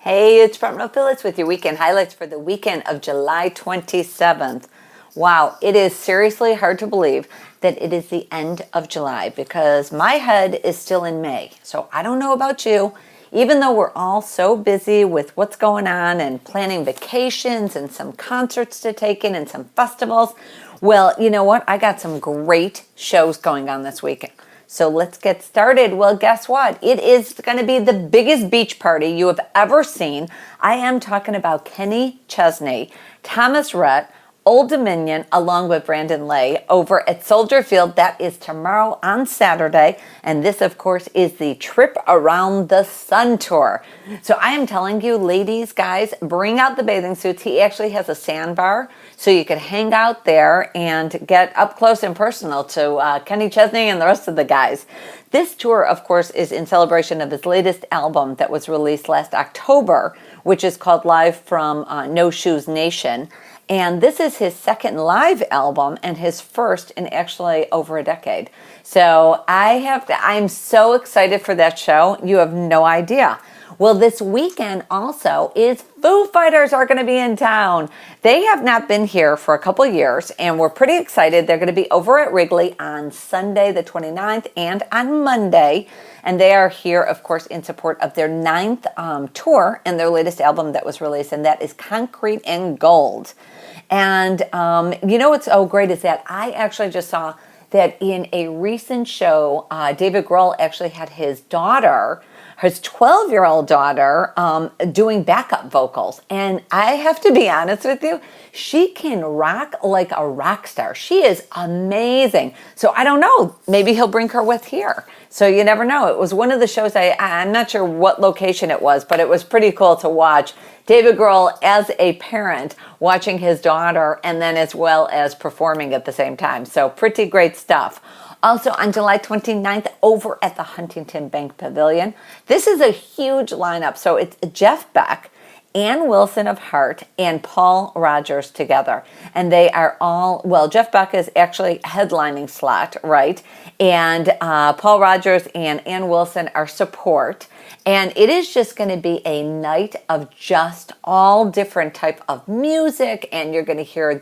Hey, it's Front Row Phyllis with your weekend highlights for the weekend of July 27th. Wow, it is seriously hard to believe that it is the end of July because my head is still in May. So I don't know about you, even though we're all so busy with what's going on and planning vacations and some concerts to take in and some festivals. Well, you know what? I got some great shows going on this weekend. So let's get started. Well, guess what? It is going to be the biggest beach party you have ever seen. I am talking about Kenny Chesney, Thomas Rhett, Old Dominion, along with Brandon Lay over at Soldier Field. That is tomorrow on Saturday. And this, of course, is the Trip Around the Sun Tour. So I am telling you, ladies, guys, bring out the bathing suits. He actually has a sandbar, so you could hang out there and get up close and personal to Kenny Chesney and the rest of the guys. This tour, of course, is in celebration of his latest album that was released last October, which is called Live from No Shoes Nation. And this is his second live album and his first in actually over a decade. So I'm so excited for that show. You have no idea. Well, this weekend also is Foo Fighters are going to be in town. They have not been here for a couple years, and we're pretty excited. They're going to be over at Wrigley on Sunday the 29th and on Monday. And they are here, of course, in support of their 9th tour and their latest album that was released, and that is Concrete and Gold. And you know what's so great is that I actually just saw that in a recent show, David Grohl actually had his daughter, his 12-year-old daughter, doing backup vocals. And I have to be honest with you, she can rock like a rock star. She is amazing. So I don't know, maybe he'll bring her with here. So you never know. It was one of the shows, I'm not sure what location it was, but it was pretty cool to watch David Grohl as a parent watching his daughter and then as well as performing at the same time. So pretty great stuff. Also on July 29th over at the Huntington Bank Pavilion. This is a huge lineup. So it's Jeff Beck, Ann Wilson of Heart, and Paul Rodgers together. And they are all, well, Jeff Beck is actually headlining slot, right? And Paul Rodgers and Ann Wilson are support. And it is just going to be a night of just all different type of music, and you're going to hear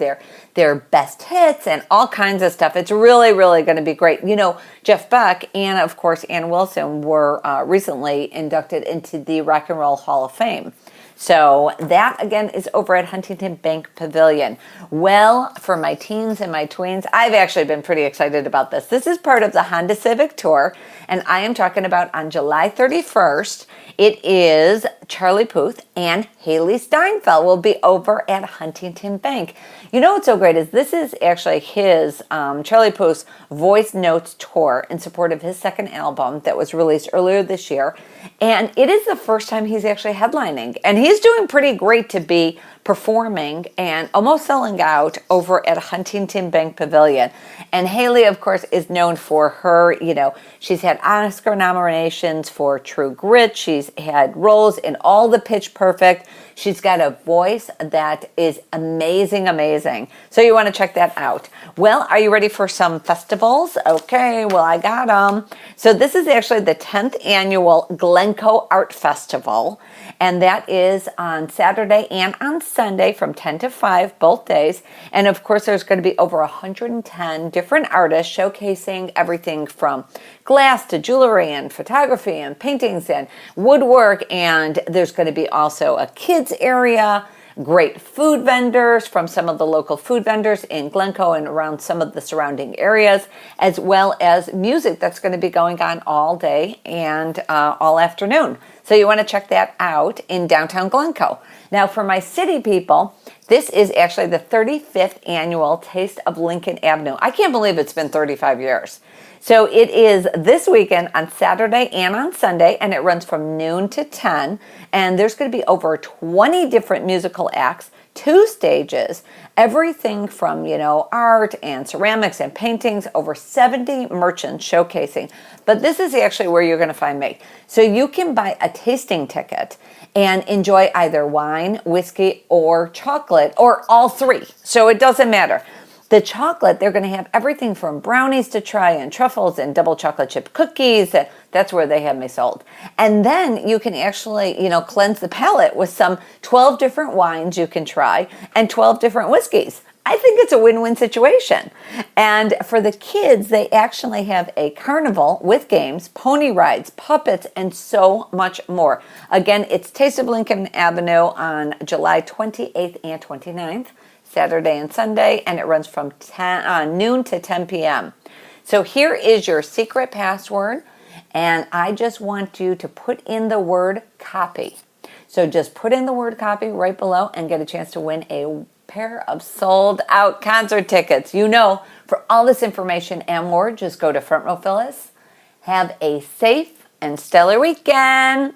their best hits and all kinds of stuff. It's really, really going to be great. You know, Jeff Beck and, of course, Ann Wilson were recently inducted into the Rock and Roll Hall of Fame. So that, again, is over at Huntington Bank Pavilion. Well, for my teens and my tweens, I've actually been pretty excited about this. This is part of the Honda Civic Tour, and I am talking about on July 31st. It is Charlie Puth and Haley Steinfeld will be over at Huntington Bank. You know what's so great is this is actually his, Charlie Puth's Voice Notes Tour in support of his second album that was released earlier this year. And it is the first time he's actually headlining. And he's doing pretty great to be performing and almost selling out over at Huntington Bank Pavilion. And Haley, of course, is known for her, you know, she's had Oscar nominations for True Grit. She's had roles in all the Pitch Perfect. She's got a voice that is amazing, amazing. So you want to check that out. Well, are you ready for some festivals? Okay, well, I got them. So this is actually the 10th annual Glencoe Art Festival. And that is on Saturday and on Sunday from 10 to 5, both days. And of course, there's going to be over 110 different artists showcasing everything from glass to jewelry and photography and paintings and woodwork. And there's going to be also a kids area, great food vendors from some of the local food vendors in Glencoe and around some of the surrounding areas, as well as music that's going to be going on all day and all afternoon. So you want to check that out in downtown Glencoe. Now for my city people, this is actually the 35th annual Taste of Lincoln Avenue. I can't believe it's been 35 years. So it is this weekend on Saturday and on Sunday, and it runs from noon to 10. And there's going to be over 20 different musical acts, 2 stages, everything from, you know, art and ceramics and paintings, over 70 merchants showcasing. But this is actually where you're going to find me. So you can buy a tasting ticket and enjoy either wine, whiskey, or chocolate, or all three. So it doesn't matter. The chocolate, they're going to have everything from brownies to try and truffles and double chocolate chip cookies. That's where they have me sold. And then you can actually, cleanse the palate with some 12 different wines you can try and 12 different whiskeys. I think it's a win-win situation. And for the kids, they actually have a carnival with games, pony rides, puppets, and so much more. Again, it's Taste of Lincoln Avenue on July 28th and 29th, Saturday and Sunday, and it runs from noon to 10 p.m. So here is your secret password, and I just want you to put in the word copy. So just put in the word copy right below and get a chance to win a pair of sold out concert tickets. For all this information and more, just go to Front Row Phyllis. Have a safe and stellar weekend.